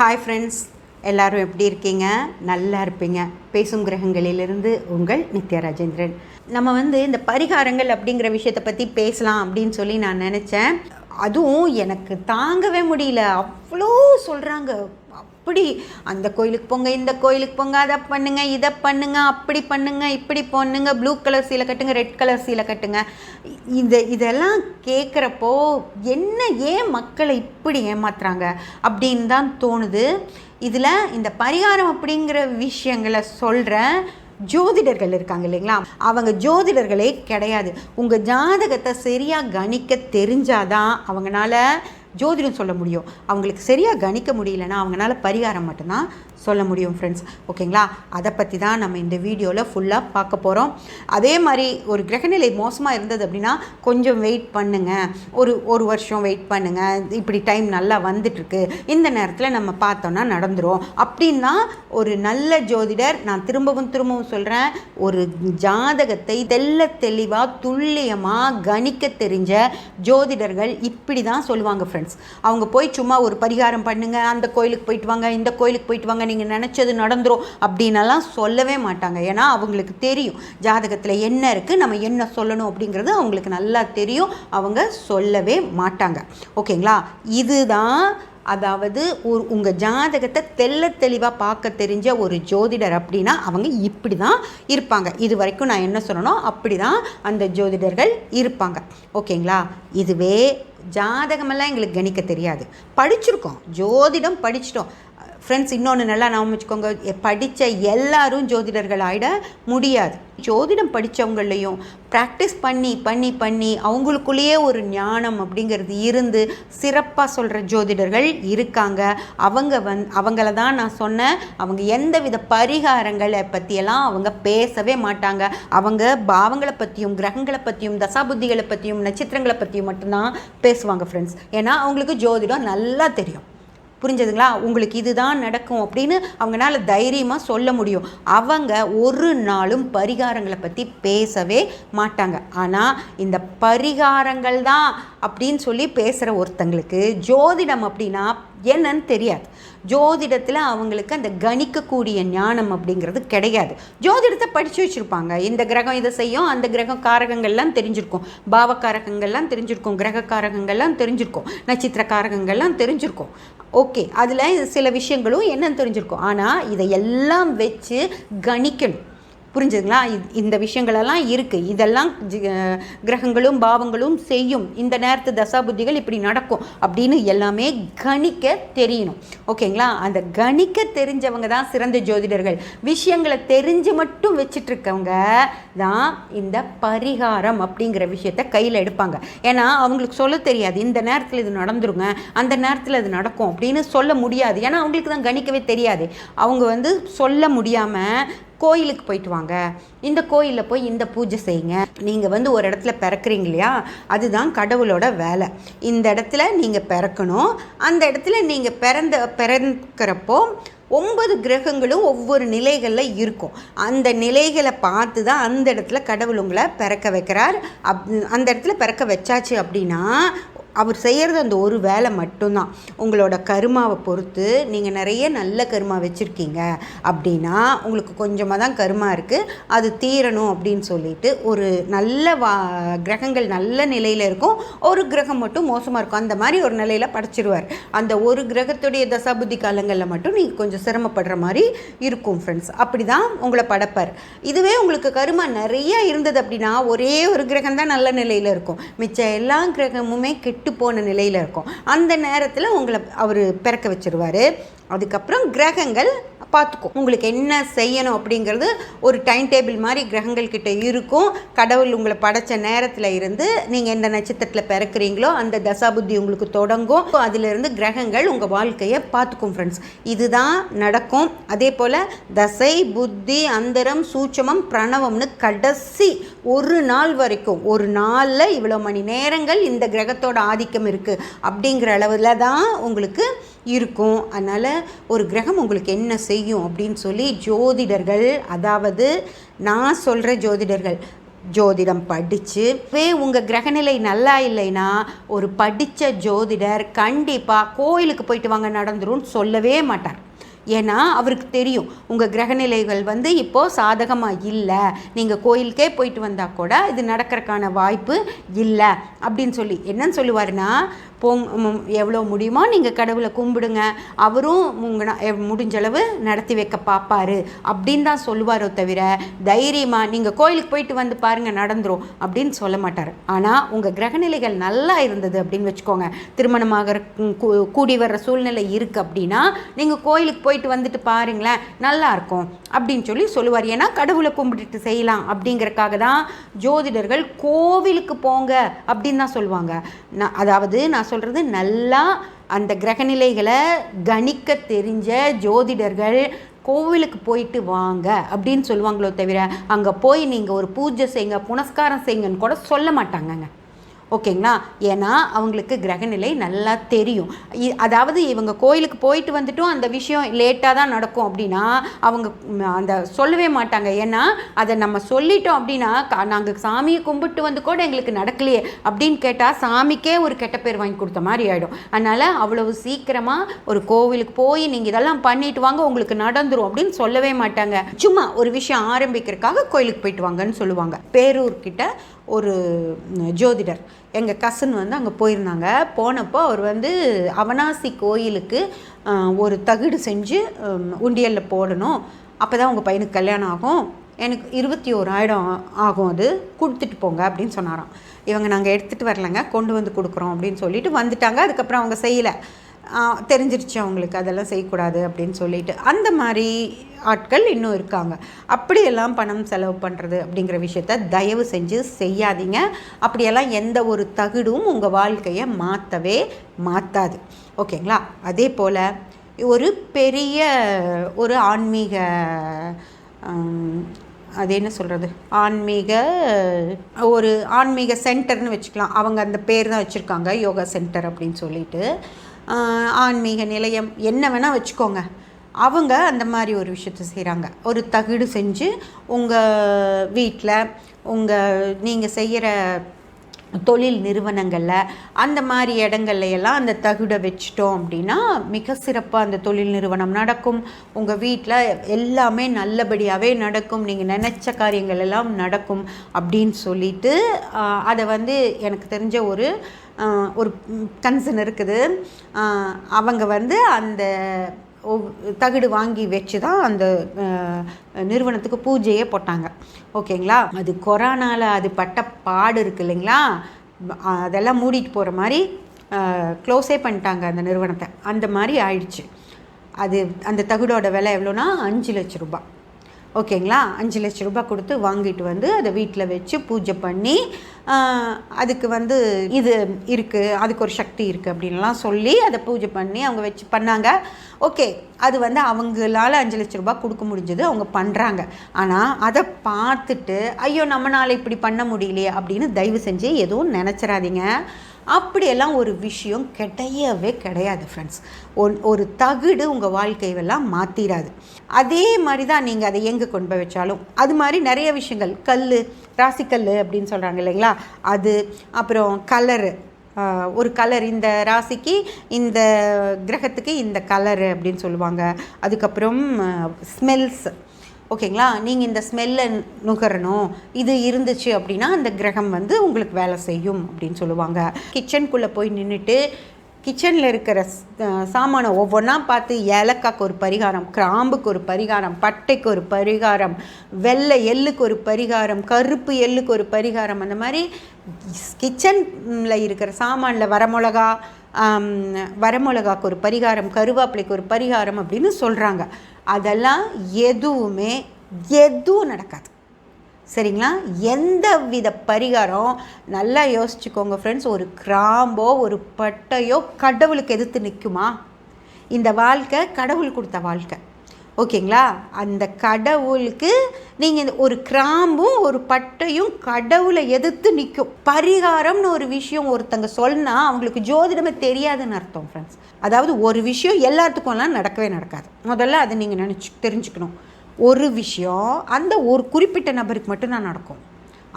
Hi friends, எல்லோரும் எப்படி இருக்கீங்க? நல்லா இருப்பீங்க. பேசும் கிரகங்களிலிருந்து உங்கள் நித்யா ராஜேந்திரன். நம்ம இந்த பரிகாரங்கள் அப்படிங்கிற விஷயத்தை பற்றி பேசலாம் அப்படின்னு சொல்லி நான் நினச்சேன். அதுவும் எனக்கு தாங்கவே முடியல. அவ்வளோ சொல்கிறாங்க. அப்படி அந்த கோயிலுக்கு போங்க, இந்த கோயிலுக்கு போங்க, அதை பண்ணுங்க, இதை பண்ணுங்க, அப்படி பண்ணுங்க, இப்படி பண்ணுங்க, ப்ளூ கலர் சீலை கட்டுங்க, ரெட் கலர் சீலை கட்டுங்க. இதெல்லாம் கேட்குறப்போ ஏன் மக்களை இப்படி ஏமாத்துறாங்க அப்படின்னு தான் தோணுது. இதில் இந்த பரிகாரம் அப்படிங்கிற விஷயங்களை சொல்கிற ஜோதிடர்கள் இருக்காங்க இல்லைங்களா, அவங்க ஜோதிடர்களே கிடையாது. உங்கள் ஜாதகத்தை சரியாக கணிக்க தெரிஞ்சாதான் அவங்களால ஜோதிடம் சொல்ல முடியும். அவங்களுக்கு சரியாக கணிக்க முடியலன்னா அவங்களால பரிகாரம் மட்டும்தான் சொல்ல முடியும் ஃப்ரெண்ட்ஸ். ஓகேங்களா? அதை பற்றி தான் நம்ம இந்த வீடியோவில் ஃபுல்லாக பார்க்க போகிறோம். அதே மாதிரி ஒரு கிரகநிலை மோசமாக இருந்தது அப்படின்னா கொஞ்சம் வெயிட் பண்ணுங்கள், ஒரு வருஷம் வெயிட் பண்ணுங்கள், இப்படி டைம் நல்லா வந்துட்டுருக்கு, இந்த நேரத்தில் நம்ம பார்த்தோன்னா நடந்துடும் அப்படின்னா ஒரு நல்ல ஜோதிடர், நான் திரும்பவும் சொல்கிறேன், ஒரு ஜாதகத்தை தெளிவாக துல்லியமாக கணிக்க தெரிஞ்ச ஜோதிடர்கள் இப்படி தான் சொல்லுவாங்க ஃப்ரெண்ட்ஸ். அவங்க போய் சும்மா ஒரு பரிகாரம் பண்ணுங்கள், அந்த கோயிலுக்கு போயிட்டு வாங்க, இந்த கோயிலுக்கு போயிட்டு வாங்க, நீங்கள் நினச்சது நடந்துரும் அப்படின்னெல்லாம் சொல்லவே மாட்டாங்க. ஏன்னா அவங்களுக்கு தெரியும் ஜாதகத்தில் என்ன இருக்குது, நம்ம என்ன சொல்லணும் அப்படிங்கிறது அவங்களுக்கு நல்லா தெரியும். அவங்க சொல்லவே மாட்டாங்க. ஓகேங்களா? இதுதான், அதாவது உங்கள் ஜாதகத்தை தெளிவாக பார்க்க தெரிஞ்ச ஒரு ஜோதிடர் அப்படின்னா அவங்க இப்படி தான் இருப்பாங்க. இது வரைக்கும் நான் என்ன சொல்லணும் அப்படி தான் அந்த ஜோதிடர்கள் இருப்பாங்க. ஓகேங்களா? இதுவே ஜாதகமெல்லாம் எங்களுக்கு கணிக்க தெரியாது. படிச்சிருக்கோம், ஜோதிடம் படிச்சிட்டோம் ஃப்ரெண்ட்ஸ். இன்னொன்று நல்லா நான் வச்சுக்கோங்க, படித்த எல்லாரும் ஜோதிடர்கள் ஆகிட முடியாது. ஜோதிடம் படித்தவங்களையும் ப்ராக்டிஸ் பண்ணி அவங்களுக்குள்ளேயே ஒரு ஞானம் அப்படிங்கிறது இருந்து சிறப்பாக சொல்கிற ஜோதிடர்கள் இருக்காங்க. அவங்கள தான் நான் சொன்னேன், அவங்க எந்தவித பரிகாரங்களை பற்றியெல்லாம் அவங்க பேசவே மாட்டாங்க. அவங்க பாவங்களை பற்றியும் கிரகங்களை பற்றியும் தசாபுத்திகளை பற்றியும் நட்சத்திரங்களை பற்றியும் மட்டும்தான் பேசுவாங்க ஃப்ரெண்ட்ஸ். ஏன்னா அவங்களுக்கு ஜோதிடம் நல்லா தெரியும். புரிஞ்சதுங்களா? உங்களுக்கு இதுதான் நடக்கும் அப்படின்னு அவங்களால தைரியமாக சொல்ல முடியும். அவங்க ஒரு நாளும் பரிகாரங்களை பற்றி பேசவே மாட்டாங்க. ஆனால் இந்த பரிகாரங்கள் தான் அப்படின்னு சொல்லி பேசுகிற ஒருத்தங்களுக்கு ஜோதிடம் அப்படின்னா என்னன்னு தெரியாது. ஜோதிடத்தில் அவங்களுக்கு அந்த கணிக்கக்கூடிய ஞானம் அப்படிங்கிறது கிடையாது. ஜோதிடத்தை படித்து வச்சுருப்பாங்க. இந்த கிரகம் இதை செய்யும், அந்த கிரகம் காரகங்கள்லாம் தெரிஞ்சிருக்கும், பாவக்காரகங்கள்லாம் தெரிஞ்சிருக்கும், கிரக காரகங்கள்லாம் தெரிஞ்சிருக்கும், நட்சத்திர காரகங்கள்லாம் தெரிஞ்சிருக்கும். ஓகே, அதில் சில விஷயங்களும் என்னன்னு தெரிஞ்சிருக்கும். ஆனால் இதை எல்லாம் வச்சு கணிக்கணும். புரிஞ்சுதுங்களா? இந்த விஷயங்களெல்லாம் இருக்குது. இதெல்லாம் கிரகங்களும் பாவங்களும் செய்யும், இந்த நேரத்து தசாபுத்திகள் இப்படி நடக்கும் அப்படின்னு எல்லாமே கணிக்க தெரியணும். ஓகேங்களா? அந்த கணிக்க தெரிஞ்சவங்க தான் சிறந்த ஜோதிடர்கள். விஷயங்களை தெரிஞ்சு மட்டும் வச்சிட்ருக்கவங்க தான் இந்த பரிகாரம் அப்படிங்கிற விஷயத்த கையில் எடுப்பாங்க. ஏன்னா அவங்களுக்கு சொல்ல தெரியாது, இந்த நேரத்தில் இது நடந்துருங்க, அந்த நேரத்தில் இது நடக்கும் அப்படின்னு சொல்ல முடியாது. ஏன்னா அவங்களுக்கு தான் கணிக்கவே தெரியாது. அவங்க சொல்ல முடியாமல் கோயிலுக்கு போயிட்டு வாங்க, இந்த கோயிலில் போய் இந்த பூஜை செய்யுங்க, நீங்கள் ஒரு இடத்துல பிறக்கிறீங்க இல்லையா, அதுதான் கடவுளோட வேலை. இந்த இடத்துல நீங்கள் பிறக்கணும், அந்த இடத்துல நீங்கள் பிறக்கிறப்போ 9 கிரகங்களும் ஒவ்வொரு நிலைகளில் இருக்கும். அந்த நிலைகளை பார்த்து தான் அந்த இடத்துல கடவுள் உங்களை பிறக்க வைக்கிறார். அந்த இடத்துல பிறக்க வச்சாச்சு அப்படின்னா அவர் செய்கிறது அந்த ஒரு வேலை மட்டும்தான். உங்களோட கருமாவை பொறுத்து நீங்கள் நிறைய நல்ல கருமா வச்சுருக்கீங்க அப்படின்னா உங்களுக்கு கொஞ்சமாக தான் கருமா இருக்குது, அது தீரணும் அப்படின்னு சொல்லிட்டு ஒரு நல்ல கிரகங்கள் நல்ல நிலையில் இருக்கும், ஒரு கிரகம் மட்டும் மோசமாக இருக்கும். அந்த மாதிரி ஒரு நிலையில் படைச்சிடுவார். அந்த ஒரு கிரகத்துடைய தசாபுத்தி காலங்களில் மட்டும் நீங்கள் கொஞ்சம் சிரமப்படுற மாதிரி இருக்கும் ஃப்ரெண்ட்ஸ். அப்படி தான் உங்களை படைப்பார். இதுவே உங்களுக்கு கருமா நிறைய இருந்தது அப்படின்னா ஒரே ஒரு கிரகம் தான் நல்ல நிலையில் இருக்கும், மிச்ச எல்லா கிரகமுமே போன நிலையில் இருக்கும். அந்த நேரத்தில் உங்களை அவர் பிறக்க வச்சிருவார். அதுக்கப்புறம் கிரகங்கள் பார்த்துக்கும் உங்களுக்கு என்ன செய்யணும் அப்படிங்கிறது ஒரு டைம் டேபிள் மாதிரி கிரகங்கள் கிட்ட இருக்கும். கடவுள் உங்களை படைச்ச நேரத்தில் இருந்து நீங்கள் எந்த நட்சத்திரத்தில் பிறக்கிறீங்களோ அந்த தசாபுத்தி உங்களுக்கு தொடங்கும். அதிலிருந்து கிரகங்கள் உங்கள் வாழ்க்கையை பார்த்துக்கும் ஃப்ரெண்ட்ஸ். இதுதான் நடக்கும். அதே போல் தசை புத்தி அந்தரம் சூட்சமம் பிரணவம்னு கடைசி ஒரு நாள் வரைக்கும், ஒரு நாளில் இவ்வளோ மணி நேரங்கள் இந்த கிரகத்தோட ஆதிக்கம் இருக்குது அப்படிங்கிற அளவில் தான் உங்களுக்கு இருக்கும். அதனால் ஒரு கிரகம் உங்களுக்கு என்ன செய்யும் அப்படின்னு சொல்லி ஜோதிடர்கள், அதாவது நான் சொல்கிற ஜோதிடர்கள் ஜோதிடம் படித்து உங்கள் கிரகநிலை நல்லா இல்லைன்னா ஒரு படித்த ஜோதிடர் கண்டிப்பாக கோயிலுக்கு போயிட்டு வாங்க நடந்துரும்னு சொல்லவே மாட்டார். ஏன்னா அவருக்கு தெரியும் உங்கள் கிரகநிலைகள் இப்போது சாதகமாக இல்லை, நீங்கள் கோயிலுக்கே போயிட்டு வந்தால் கூட இது நடக்கிறதுக்கான வாய்ப்பு இல்லை அப்படின்னு சொல்லி என்னன்னு சொல்லுவாருன்னா, எவ்வளோ முடியுமோ நீங்கள் கடவுளை கும்பிடுங்க, அவரும் முடிஞ்சளவு நடத்தி வைக்க பார்ப்பாரு அப்படின்னு தான் சொல்லுவாரோ தவிர தைரியமாக நீங்கள் கோயிலுக்கு போயிட்டு வந்து பாருங்கள் நடந்துரும் அப்படின்னு சொல்ல மாட்டார். ஆனால் உங்கள் கிரகநிலைகள் நல்லா இருந்தது அப்படின்னு வச்சுக்கோங்க, திருமணமாக கூடி வர்ற சூழ்நிலை இருக்குது அப்படின்னா நீங்கள் கோயிலுக்கு போயிட்டு வந்துட்டு பாருங்களேன் நல்லாயிருக்கும் அப்படின்னு சொல்லி சொல்லுவார். ஏன்னா கடவுளை கும்பிட்டுட்டு செய்யலாம் அப்படிங்கிறக்காக தான் ஜோதிடர்கள் கோவிலுக்கு போங்க அப்படின்னு தான் சொல்லுவாங்க. அதாவது நான் சொல்கிறது நல்லா அந்த கிரகநிலைகளை கணிக்க தெரிஞ்ச ஜோதிடர்கள் கோவிலுக்கு போயிட்டு வாங்க அப்படின்னு சொல்லுவாங்களோ தவிர அங்கே போய் நீங்கள் ஒரு பூஜை செய்யுங்க புனஸ்காரம் செய்யுங்கன்னு கூட சொல்ல மாட்டாங்கங்க. ஓகேங்களா? ஏன்னா அவங்களுக்கு கிரகநிலை நல்லா தெரியும். அதாவது இவங்க கோயிலுக்கு போயிட்டு வந்துட்டும் அந்த விஷயம் லேட்டாக தான் நடக்கும் அப்படின்னா அவங்க அந்த சொல்லவே மாட்டாங்க. ஏன்னா அதை நம்ம சொல்லிட்டோம் அப்படின்னா நாங்கள் சாமியை கும்பிட்டு வந்து கூட எங்களுக்கு நடக்கலையே அப்படின்னு கேட்டால் சாமிக்கே ஒரு கெட்ட பேர் வாங்கி கொடுத்த மாதிரி ஆகிடும். அதனால் அவ்வளவு சீக்கிரமாக ஒரு கோவிலுக்கு போய் நீங்கள் இதெல்லாம் பண்ணிட்டு வாங்க உங்களுக்கு நடந்துரும் அப்படின்னு சொல்லவே மாட்டாங்க. சும்மா ஒரு விஷயம் ஆரம்பிக்கிறதுக்காக கோயிலுக்கு போயிட்டு வாங்கன்னு சொல்லுவாங்க. பேரூர்கிட்ட ஒரு ஜோதிடர் எங்கள் கசின் அங்கே போயிருந்தாங்க. போனப்போ அவர் அவனாசி கோயிலுக்கு ஒரு தகுடு செஞ்சு உண்டியலில் போடணும், அப்போ தான் உங்கள் பையனுக்கு கல்யாணம் ஆகும், எனக்கு 21,000 ஆகும், அது கொடுத்துட்டு போங்க அப்படின்னு சொன்னாராம். இவங்க நாங்கள் எடுத்துகிட்டு வரலைங்க, கொண்டு வந்து கொடுக்குறோம் அப்படின்னு சொல்லிட்டு வந்துட்டாங்க. அதுக்கப்புறம் அவங்க செய்யலை, தெரிஞ்சிருச்சு அவங்களுக்கு அதெல்லாம் செய்யக்கூடாது அப்படின்னு சொல்லிட்டு. அந்த மாதிரி ஆட்கள் இன்னும் இருக்காங்க. அப்படியெல்லாம் பணம் செலவு பண்ணுறது அப்படிங்கிற விஷயத்த தயவு செஞ்சு செய்யாதீங்க. அப்படியெல்லாம் எந்த ஒரு தகுடும் உங்கள் வாழ்க்கையை மாற்றவே மாற்றாது. ஓகேங்களா? அதே போல் ஒரு பெரிய ஒரு ஆன்மீக அது என்ன சொல்கிறது ஆன்மீக சென்டர்னு வச்சுக்கலாம். அவங்க அந்த பேர் தான் வச்சுருக்காங்க, யோகா சென்டர் அப்படின்னு சொல்லிட்டு. ஆன்மீக நிலையம் என்ன வேணால் வச்சுக்கோங்க. அவங்க அந்த மாதிரி ஒரு விஷயத்தை செய்கிறாங்க. ஒரு தகுடு செஞ்சு உங்கள் வீட்டில் நீங்கள் செய்கிற தொழில் நிறுவனங்களில் அந்த மாதிரி இடங்கள்லையெல்லாம் அந்த தகுடை வச்சிட்டோம் அப்படின்னா மிக சிறப்பாக அந்த தொழில் நிறுவனம் நடக்கும். உங்கள் வீட்டில் எல்லாமே நல்லபடியாகவே நடக்கும், நீங்கள் நினச்ச காரியங்கள் எல்லாம் நடக்கும் அப்படின்னு சொல்லிட்டு அதை எனக்கு தெரிஞ்ச ஒரு கன்சர்ன் இருக்குது. அவங்க அந்த தகுடு வாங்கி வச்சு தான் அந்த நிறுவனத்துக்கு பூஜையே போட்டாங்க. ஓகேங்களா? அது கொரோனாவில் அது பட்ட பாடு இருக்குது இல்லைங்களா, அதெல்லாம் மூடிட்டு போகிற மாதிரி க்ளோஸே பண்ணிட்டாங்க அந்த நிறுவனத்தை. அந்த மாதிரி ஆயிடுச்சு. அது அந்த தகுடோட விலை எவ்வளோனா 5 லட்ச ரூபாய். ஓகேங்களா? 5 லட்ச ரூபாய் கொடுத்து வாங்கிட்டு அதை வீட்டில் வச்சு பூஜை பண்ணி அதுக்கு இது இருக்குது, அதுக்கு ஒரு சக்தி இருக்குது அப்படின்லாம் சொல்லி அதை பூஜை பண்ணி அவங்க வச்சு பண்ணாங்க. ஓகே, அது அவங்களால 5 லட்ச ரூபாய் கொடுக்க முடிஞ்சது, அவங்க பண்ணுறாங்க. ஆனால் அதை பார்த்துட்டு ஐயோ நம்மளால் இப்படி பண்ண முடியலையே அப்படின்னு தயவு செஞ்சு எதுவும் நினச்சிடாதீங்க. அப்படியெல்லாம் ஒரு விஷயம் கிடையவே கிடையாது ஃப்ரெண்ட்ஸ். ஒரு தகுடு உங்கள் வாழ்க்கையெல்லாம் மாற்றிடாது. அதே மாதிரி தான் நீங்கள் அதை எங்கே கொண்டு போய் வச்சாலும் அது மாதிரி நிறைய விஷயங்கள், கல், ராசிக்கல் அப்படின்னு சொல்கிறாங்க இல்லைங்களா, அது அப்புறம் கலரு, ஒரு கலர் இந்த ராசிக்கு இந்த கிரகத்துக்கு இந்த கலரு அப்படின்னு சொல்லுவாங்க. அதுக்கப்புறம் ஸ்மெல்ஸ். ஓகேங்களா? நீங்கள் இந்த ஸ்மெல்லை நுகரணும், இது இருந்துச்சு அப்படின்னா அந்த கிரகம் உங்களுக்கு வேலை செய்யும் அப்படின்னு சொல்லுவாங்க. கிச்சனுக்குள்ளே போய் நின்றுட்டு கிச்சனில் இருக்கிற சாமானை ஒவ்வொன்றா பார்த்து ஏலக்காய்க்கு ஒரு பரிகாரம், கிராம்புக்கு ஒரு பரிகாரம், பட்டைக்கு ஒரு பரிகாரம், வெள்ளை எள்ளுக்கு ஒரு பரிகாரம், கருப்பு எள்ளுக்கு ஒரு பரிகாரம், அந்த மாதிரி கிச்சனில் இருக்கிற சாமானில் வரமிளகாக்கு ஒரு பரிகாரம், கருவேப்பிலைக்கு ஒரு பரிகாரம் அப்படின்னு சொல்கிறாங்க. அதெல்லாம் எதுவும் நடக்காது. சரிங்களா? எந்த வித பரிகாரம் நல்லா யோசிச்சுக்கோங்க ஃப்ரெண்ட்ஸ். ஒரு கிராம்போ ஒரு பட்டையோ கடவுளுக்கு எதிர்த்து நிற்குமா? இந்த வாழ்க்கை கடவுள் கொடுத்த வாழ்க்கை. ஓகேங்களா? அந்த கடவுளுக்கு நீங்கள் ஒரு கிராம்பும் ஒரு பட்டையும் கடவுளை எதிர்த்து நிற்கும். பரிகாரம்னு ஒரு விஷயம் ஒருத்தங்க சொன்னால் அவங்களுக்கு ஜோதிடமே தெரியாதுன்னு அர்த்தம் ஃப்ரெண்ட்ஸ். அதாவது ஒரு விஷயம் எல்லாத்துக்கும்லாம் நடக்கவே நடக்காது. முதல்ல அதை நீங்கள் தெரிஞ்சுக்கணும். ஒரு விஷயம் அந்த ஒரு குறிப்பிட்ட நபருக்கு மட்டும்தான் நடக்கும்.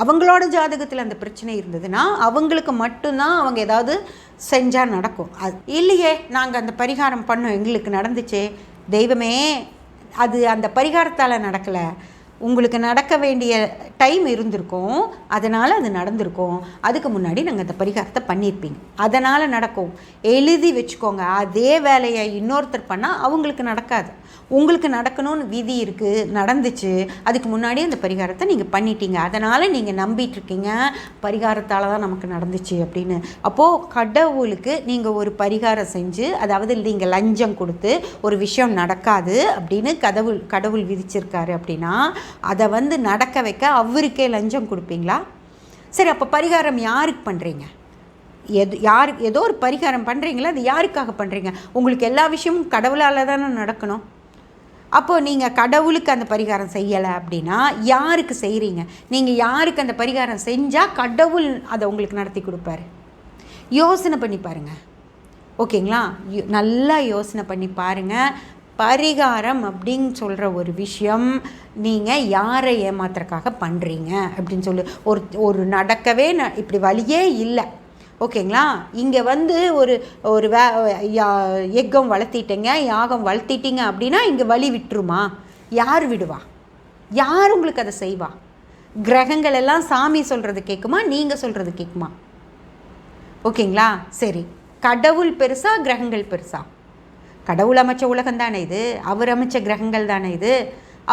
அவங்களோட ஜாதகத்தில் அந்த பிரச்சனை இருந்ததுன்னா அவங்களுக்கு மட்டும்தான் அவங்க ஏதாவது செஞ்சால் நடக்கும். அது இல்லையே, நாங்கள் அந்த பரிகாரம் பண்ணோம், எங்களுக்கு நடந்துச்சே, தெய்வமே அது அந்த பரிகாரத்தால் நடக்கலை, உங்களுக்கு நடக்க வேண்டிய டைம் இருந்திருக்கும், அதனால் அது நடந்திருக்கும், அதுக்கு முன்னாடி நாங்கள் அந்த பரிகாரத்தை பண்ணியிருப்பீங்க, அதனால் நடக்கும். எழுதி வச்சுக்கோங்க. அதே வேலையை இன்னொருத்தர் பண்ணால் அவங்களுக்கு நடக்காது, உங்களுக்கு நடக்கணும்னு விதி இருக்குது, நடந்துச்சு, அதுக்கு முன்னாடி அந்த பரிகாரத்தை நீங்கள் பண்ணிட்டீங்க, அதனால் நீங்கள் நம்பிட்டுருக்கீங்க பரிகாரத்தால் தான் நமக்கு நடந்துச்சு அப்படின்னு. அப்போது கடவுளுக்கு நீங்கள் ஒரு பரிகாரம் செஞ்சு, அதாவது நீங்கள் லஞ்சம் கொடுத்து ஒரு விஷயம் நடக்காது அப்படின்னு கடவுள் விதிச்சிருக்காரு அப்படின்னா அதை நடக்க வைக்க அவருக்கே லஞ்சம் கொடுப்பீங்களா? சரி, அப்போ பரிகாரம் யாருக்கு பண்ணுறீங்க? ஏதோ ஒரு பரிகாரம் பண்ணுறீங்களா, அது யாருக்காக பண்ணுறீங்க? உங்களுக்கு எல்லா விஷயமும் கடவுளால் தானே நடக்கணும். அப்போது நீங்கள் கடவுளுக்கு அந்த பரிகாரம் செய்யலை அப்படின்னா யாருக்கு செய்கிறீங்க? நீங்கள் யாருக்கு அந்த பரிகாரம் செஞ்சால் கடவுள் அதை உங்களுக்கு நடத்தி கொடுப்பாரு? யோசனை பண்ணி பாருங்கள். ஓகேங்களா? நல்லா யோசனை பண்ணி பாருங்கள். பரிகாரம் அப்படின்னு சொல்கிற ஒரு விஷயம் நீங்கள் யாரை ஏமாத்துறதுக்காக பண்ணுறீங்க அப்படின்னு சொல்லி ஒரு நடக்கவே இப்படி வழியே இல்லை. ஓகேங்களா? இங்கே ஒரு ஒரு யக்கம் வளர்த்திட்டீங்க, யாகம் வளர்த்திட்டீங்க அப்படின்னா இங்கே வழி விட்டுருமா? யார் விடுவா? யார் உங்களுக்கு அதை செய்வா? கிரகங்கள் எல்லாம் சாமி சொல்கிறது கேட்குமா, நீங்கள் சொல்கிறது கேட்குமா? ஓகேங்களா? சரி, கடவுள் பெருசா கிரகங்கள் பெருசா? கடவுள் அமைச்ச உலகம் தானே இது, அவர் அமைச்ச கிரகங்கள் தானே இது.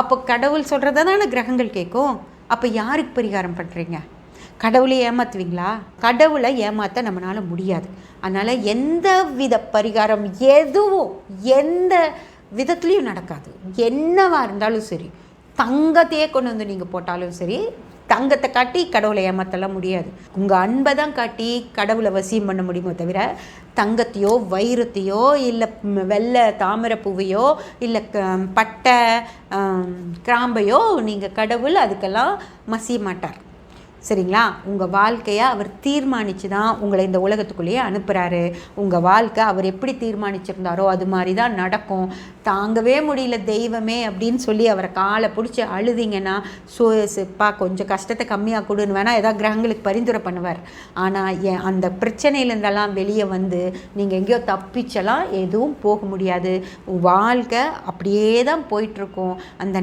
அப்போ கடவுள் சொல்கிறத தானே கிரகங்கள் கேட்கும். அப்போ யாருக்கு பரிகாரம் பண்ணுறீங்க? கடவுளை ஏமாற்றுவீங்களா? கடவுளை ஏமாற்ற நம்மளால் முடியாது. அதனால் எந்த வித பரிகாரம் எதுவும் எந்த விதத்துலேயும் நடக்காது. என்னவாக இருந்தாலும் சரி, தங்கத்தையே கொண்டு நீங்கள் போட்டாலும் சரி, தங்கத்தை காட்டி கடவுளை ஏமாற்றலாம் முடியாது. உங்கள் அன்பை தான் காட்டி கடவுளை வசியம் பண்ண முடியுமோ தவிர தங்கத்தையோ வைரத்தையோ இல்லை வெள்ளை தாமரை பூவையோ இல்லை பட்டை கிராம்பையோ நீங்கள் கடவுள் அதுக்கெல்லாம் மசிய மாட்டார். சரிங்களா? உங்கள் வாழ்க்கையை அவர் தீர்மானித்து தான் உங்களை இந்த உலகத்துக்குள்ளேயே அனுப்புகிறாரு. உங்கள் வாழ்க்கை அவர் எப்படி தீர்மானிச்சிருந்தாரோ அது மாதிரி தான் நடக்கும். தாங்கவே முடியல தெய்வமே அப்படின்னு சொல்லி அவரை காலை பிடிச்சி அழுதிங்கன்னா செப்பா கொஞ்சம் கஷ்டத்தை கம்மியாக கொடுன்னு வேணால் ஏதாவது கிரகங்களுக்கு பரிந்துரை பண்ணுவார். ஆனால் அந்த பிரச்சனையிலேருந்தெல்லாம் வெளியே நீங்கள் எங்கேயோ தப்பிச்செல்லாம் எதுவும் போக முடியாது. வாழ்க்கை அப்படியே தான் போயிட்டுருக்கும். அந்த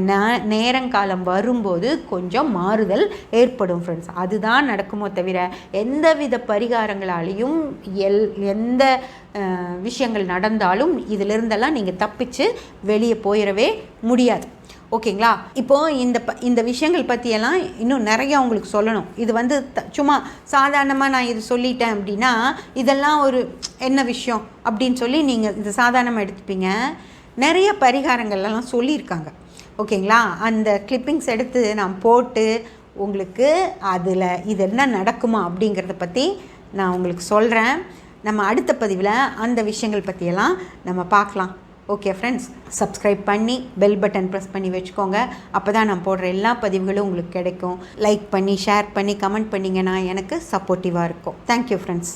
நேரங்காலம் வரும்போது கொஞ்சம் மாறுதல் ஏற்படும் ஃப்ரெண்ட்ஸ். அதுதான் நடக்குமோ தவிர எந்தவித பரிகாரங்களாலையும் எந்த விஷயங்கள் நடந்தாலும் இதிலிருந்தெல்லாம் நீங்கள் தப்பிச்சு வெளியே போயிடவே முடியாது. ஓகேங்களா? இப்போது இந்த விஷயங்கள் பற்றியெல்லாம் இன்னும் நிறையா உங்களுக்கு சொல்லணும். இது சும்மா சாதாரணமாக நான் இது சொல்லிட்டேன் அப்படின்னா இதெல்லாம் ஒரு என்ன விஷயம் அப்படின்னு சொல்லி நீங்கள் இது சாதாரணமாக எடுத்துப்பீங்க. நிறைய பரிகாரங்கள்லாம் சொல்லியிருக்காங்க. ஓகேங்களா? அந்த கிளிப்பிங்ஸ் எடுத்து நான் போட்டு உங்களுக்கு அதில் இது என்ன நடக்குமா அப்படிங்கிறத பற்றி நான் உங்களுக்கு சொல்கிறேன். நம்ம அடுத்த பதிவில் அந்த விஷயங்கள் பற்றியெல்லாம் நம்ம பார்க்கலாம். ஓகே ஃப்ரெண்ட்ஸ், சப்ஸ்கிரைப் பண்ணி பெல் பட்டன் ப்ரெஸ் பண்ணி வச்சுக்கோங்க. அப்போ தான் நான் போடுற எல்லா பதிவுகளும் உங்களுக்கு கிடைக்கும். லைக் பண்ணி ஷேர் பண்ணி கமெண்ட் பண்ணிங்கன்னா எனக்கு சப்போர்ட்டிவாக இருக்கும். Thank you friends.